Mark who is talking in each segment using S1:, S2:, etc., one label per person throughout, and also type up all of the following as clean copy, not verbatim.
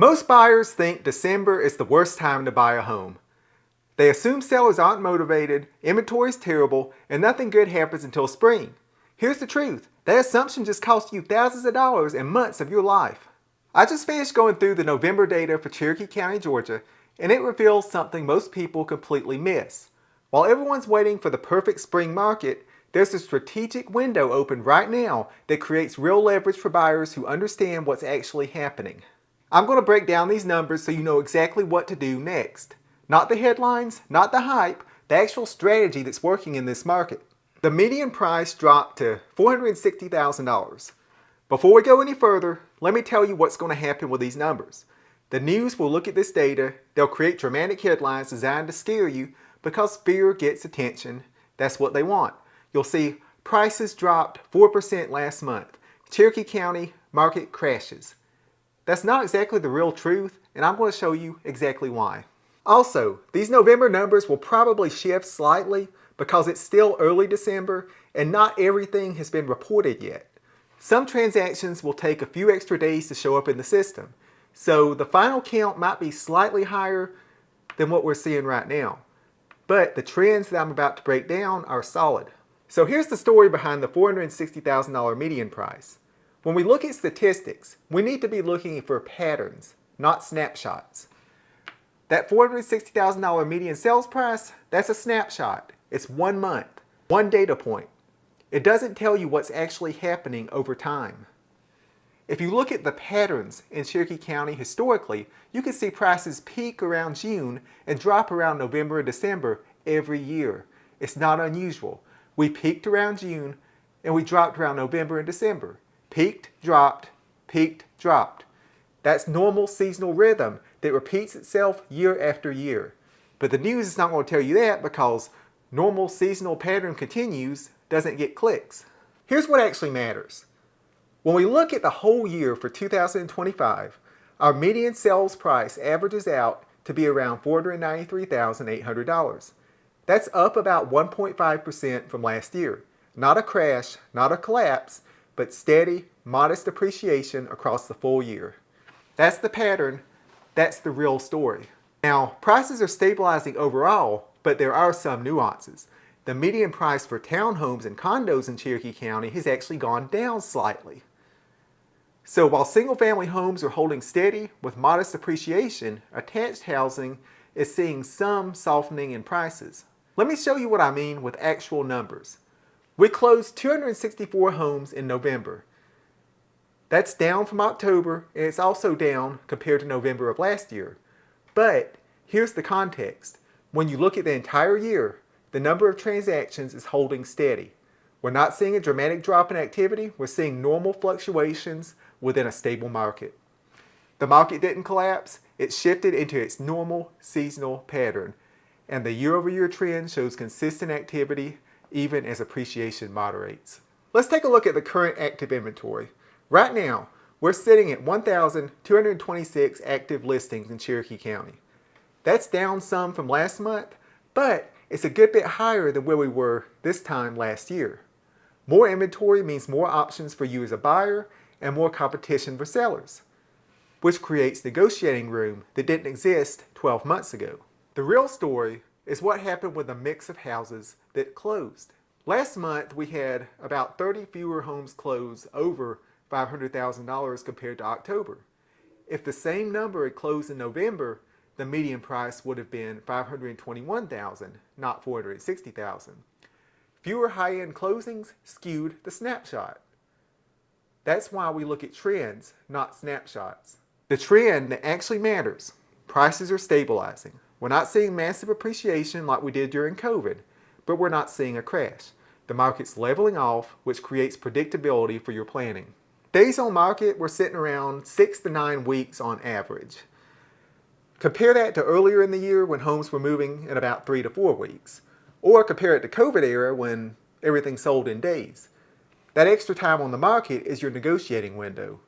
S1: Most buyers think December is the worst time to buy a home. They assume sellers aren't motivated, inventory is terrible, and nothing good happens until spring. Here's the truth. That assumption just cost you thousands of dollars and months of your life. I just finished going through the November data for Cherokee County, Georgia, and it reveals something most people completely miss. While everyone's waiting for the perfect spring market, there's a strategic window open right now that creates real leverage for buyers who understand what's actually happening. I'm going to break down these numbers so you know exactly what to do next. Not the headlines, not the hype, the actual strategy that's working in this market. The median price dropped to $460,000. Before we go any further, let me tell you what's going to happen with these numbers. The news will look at this data, they'll create dramatic headlines designed to scare you because fear gets attention. That's what they want. You'll see prices dropped 4% last month. Cherokee County market crashes. That's not exactly the real truth, and I'm going to show you exactly why. Also, these November numbers will probably shift slightly because it's still early December and not everything has been reported yet. Some transactions will take a few extra days to show up in the system, so the final count might be slightly higher than what we're seeing right now. But the trends that I'm about to break down are solid. So here's the story behind the $460,000 median price. When we look at statistics, we need to be looking for patterns, not snapshots. That $460,000 median sales price, that's a snapshot. It's 1 month, one data point. It doesn't tell you what's actually happening over time. If you look at the patterns in Cherokee County historically, you can see prices peak around June and drop around November and December every year. It's not unusual. We peaked around June and we dropped around November and December. Peaked, dropped, peaked, dropped. That's normal seasonal rhythm that repeats itself year after year. But the news is not going to tell you that because normal seasonal pattern continues doesn't get clicks. Here's what actually matters. When we look at the whole year for 2025, our median sales price averages out to be around $493,800. That's up about 1.5% from last year. Not a crash, not a collapse, but steady, modest appreciation across the full year. That's the pattern, that's the real story. Now, prices are stabilizing overall, but there are some nuances. The median price for townhomes and condos in Cherokee County has actually gone down slightly. So while single-family homes are holding steady with modest appreciation, attached housing is seeing some softening in prices. Let me show you what I mean with actual numbers. We closed 264 homes in November. That's down from October, and it's also down compared to November of last year. But here's the context. When you look at the entire year, the number of transactions is holding steady. We're not seeing a dramatic drop in activity. We're seeing normal fluctuations within a stable market. The market didn't collapse. It shifted into its normal seasonal pattern. And the year-over-year trend shows consistent activity even as appreciation moderates. Let's take a look at the current active inventory. Right now, we're sitting at 1,226 active listings in Cherokee County. That's down some from last month, but it's a good bit higher than where we were this time last year. More inventory means more options for you as a buyer and more competition for sellers, which creates negotiating room that didn't exist 12 months ago. The real story is what happened with the mix of houses that closed. Last month, we had about 30 fewer homes close over $500,000 compared to October. If the same number had closed in November, the median price would have been $521,000, not $460,000. Fewer high-end closings skewed the snapshot. That's why we look at trends, not snapshots. The trend that actually matters. Prices are stabilizing. We're not seeing massive appreciation like we did during COVID, but we're not seeing a crash. The market's leveling off, which creates predictability for your planning. Days on market, we're sitting around 6 to 9 weeks on average. Compare that to earlier in the year when homes were moving in about 3 to 4 weeks. Or compare it to COVID era when everything sold in days. That extra time on the market is your negotiating window.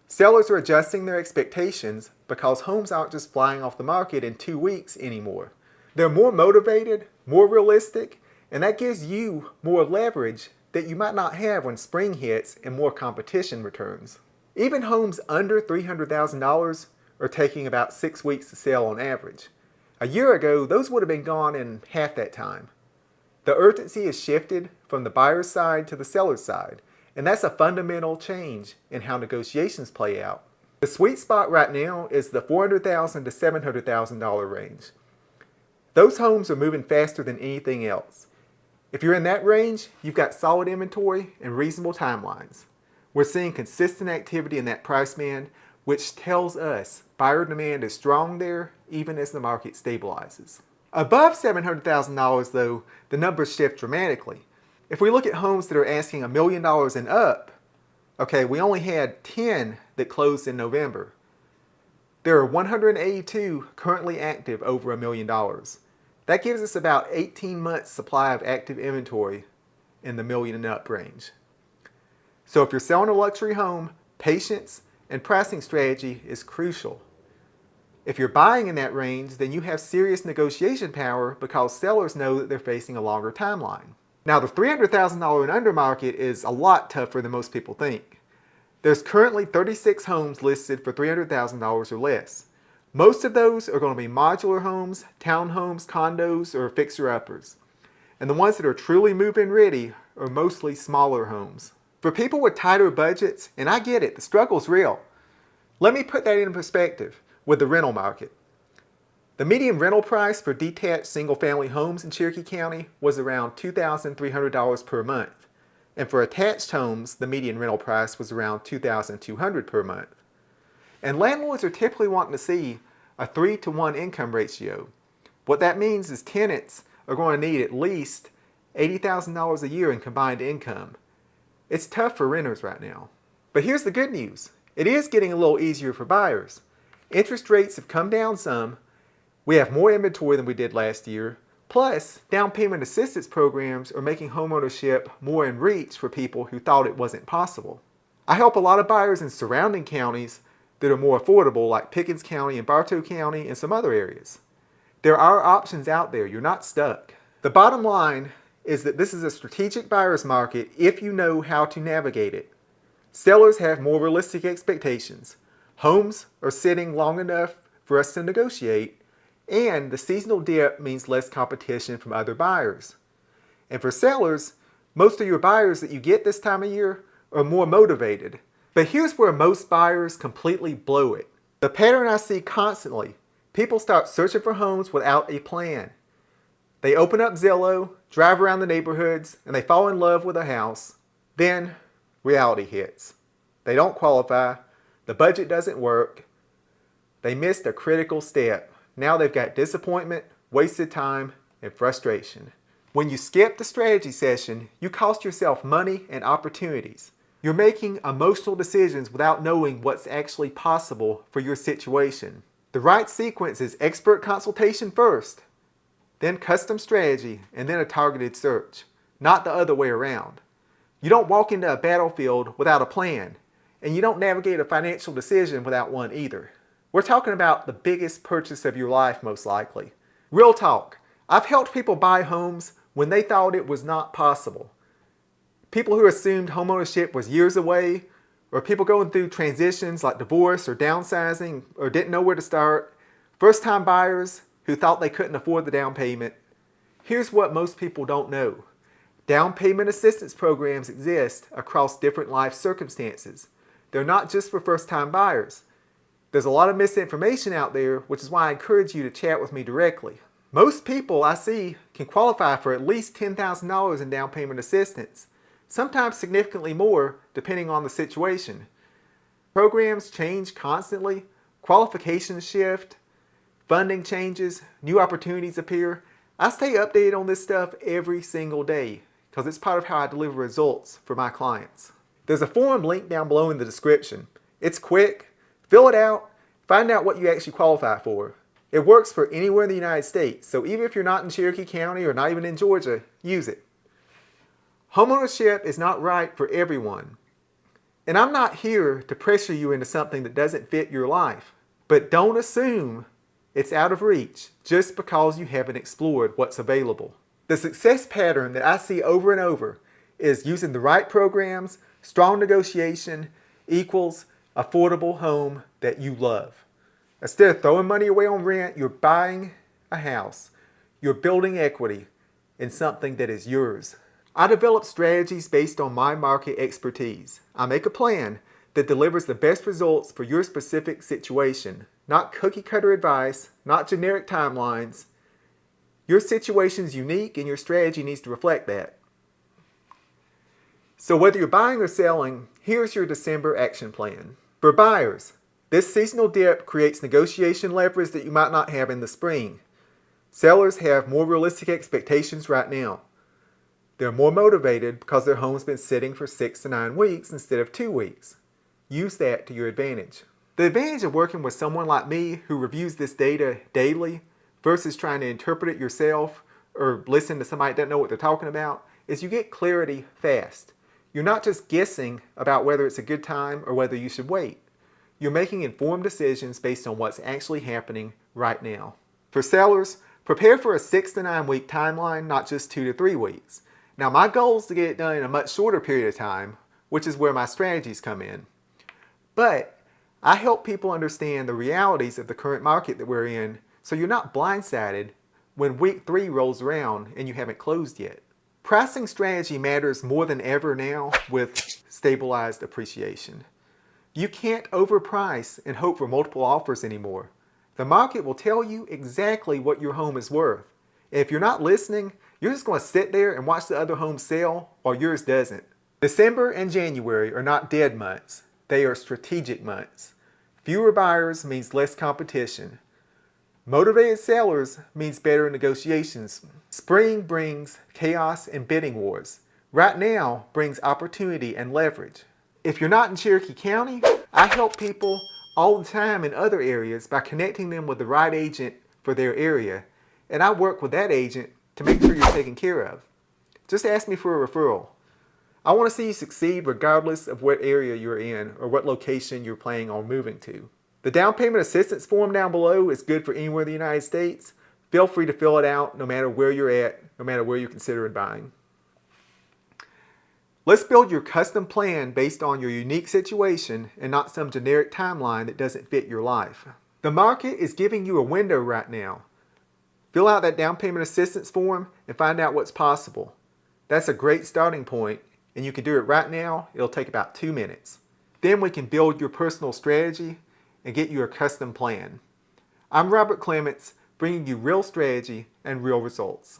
S1: Sellers are adjusting their expectations because homes aren't just flying off the market in 2 weeks anymore. They're more motivated, more realistic, and that gives you more leverage that you might not have when spring hits and more competition returns. Even homes under $300,000 are taking about 6 weeks to sell on average. A year ago, those would have been gone in half that time. The urgency has shifted from the buyer's side to the seller's side, and that's a fundamental change in how negotiations play out. The sweet spot right now is the $400,000 to $700,000 range. Those homes are moving faster than anything else. If you're in that range, you've got solid inventory and reasonable timelines. We're seeing consistent activity in that price band, which tells us buyer demand is strong there even as the market stabilizes. Above $700,000 though, the numbers shift dramatically. If we look at homes that are asking $1 million and up, okay, we only had 10 that closed in November. There are 182 currently active over $1 million. That gives us about 18 months supply of active inventory in the million and up range. So if you're selling a luxury home, patience and pricing strategy is crucial. If you're buying in that range, then you have serious negotiation power because sellers know that they're facing a longer timeline. Now the $300,000 and under market is a lot tougher than most people think. There's currently 36 homes listed for $300,000 or less. Most of those are going to be modular homes, townhomes, condos, or fixer-uppers. And the ones that are truly move-in ready are mostly smaller homes. For people with tighter budgets, and I get it, the struggle's real. Let me put that in perspective with the rental market. The median rental price for detached single-family homes in Cherokee County was around $2,300 per month. And for attached homes, the median rental price was around $2,200 per month. And landlords are typically wanting to see a 3-to-1 income ratio. What that means is tenants are going to need at least $80,000 a year in combined income. It's tough for renters right now. But here's the good news. It is getting a little easier for buyers. Interest rates have come down some. We have more inventory than we did last year. Plus, down payment assistance programs are making homeownership more in reach for people who thought it wasn't possible. I help a lot of buyers in surrounding counties that are more affordable, like Pickens County and Bartow County and some other areas. There are options out there. You're not stuck. The bottom line is that this is a strategic buyer's market if you know how to navigate it. Sellers have more realistic expectations. Homes are sitting long enough for us to negotiate, and the seasonal dip means less competition from other buyers. And for sellers, most of your buyers that you get this time of year are more motivated. But here's where most buyers completely blow it. The pattern I see constantly: people start searching for homes without a plan. They open up Zillow, drive around the neighborhoods, and they fall in love with a house. Then reality hits. They don't qualify, the budget doesn't work, they missed a critical step. Now they've got disappointment, wasted time, and frustration. When you skip the strategy session, you cost yourself money and opportunities. You're making emotional decisions without knowing what's actually possible for your situation. The right sequence is expert consultation first, then custom strategy, and then a targeted search, not the other way around. You don't walk into a battlefield without a plan, and you don't navigate a financial decision without one either. We're talking about the biggest purchase of your life, most likely. Real talk. I've helped people buy homes when they thought it was not possible. People who assumed homeownership was years away, or people going through transitions like divorce or downsizing or didn't know where to start. First-time buyers who thought they couldn't afford the down payment. Here's what most people don't know. Down payment assistance programs exist across different life circumstances. They're not just for first-time buyers. There's a lot of misinformation out there, which is why I encourage you to chat with me directly. Most people I see can qualify for at least $10,000 in down payment assistance, sometimes significantly more depending on the situation. Programs change constantly, qualifications shift, funding changes, new opportunities appear. I stay updated on this stuff every single day because it's part of how I deliver results for my clients. There's a form linked down below in the description. It's quick. Fill it out. Find out what you actually qualify for. It works for anywhere in the United States, so even if you're not in Cherokee County or not even in Georgia, use it. Homeownership is not right for everyone. And I'm not here to pressure you into something that doesn't fit your life. But don't assume it's out of reach just because you haven't explored what's available. The success pattern that I see over and over is using the right programs, strong negotiation equals affordable home that you love. Instead of throwing money away on rent, you're buying a house. You're building equity in something that is yours. I develop strategies based on my market expertise. I make a plan that delivers the best results for your specific situation, not cookie cutter advice, not generic timelines. Your situation is unique and your strategy needs to reflect that. So whether you're buying or selling, here's your December action plan. For buyers, this seasonal dip creates negotiation leverage that you might not have in the spring. Sellers have more realistic expectations right now. They're more motivated because their home's been sitting for 6 to 9 weeks instead of 2 weeks. Use that to your advantage. The advantage of working with someone like me who reviews this data daily versus trying to interpret it yourself or listen to somebody that doesn't know what they're talking about is you get clarity fast. You're not just guessing about whether it's a good time or whether you should wait. You're making informed decisions based on what's actually happening right now. For sellers, prepare for a 6 to 9 week timeline, not just 2 to 3 weeks. Now my goal is to get it done in a much shorter period of time, which is where my strategies come in. But I help people understand the realities of the current market that we're in so you're not blindsided when week 3 rolls around and you haven't closed yet. Pricing strategy matters more than ever now with stabilized appreciation. You can't overprice and hope for multiple offers anymore. The market will tell you exactly what your home is worth. And if you're not listening, you're just going to sit there and watch the other homes sell while yours doesn't. December and January are not dead months. They are strategic months. Fewer buyers means less competition. Motivated sellers means better negotiations. Spring brings chaos and bidding wars. Right now brings opportunity and leverage. If you're not in Cherokee County, I help people all the time in other areas by connecting them with the right agent for their area. And I work with that agent to make sure you're taken care of. Just ask me for a referral. I want to see you succeed regardless of what area you're in or what location you're planning on moving to. The down payment assistance form down below is good for anywhere in the United States. Feel free to fill it out no matter where you're at, no matter where you're considering buying. Let's build your custom plan based on your unique situation and not some generic timeline that doesn't fit your life. The market is giving you a window right now. Fill out that down payment assistance form and find out what's possible. That's a great starting point, and you can do it right now. It'll take about 2 minutes. Then we can build your personal strategy and get you a custom plan. I'm Robert Clements, bringing you real strategy and real results.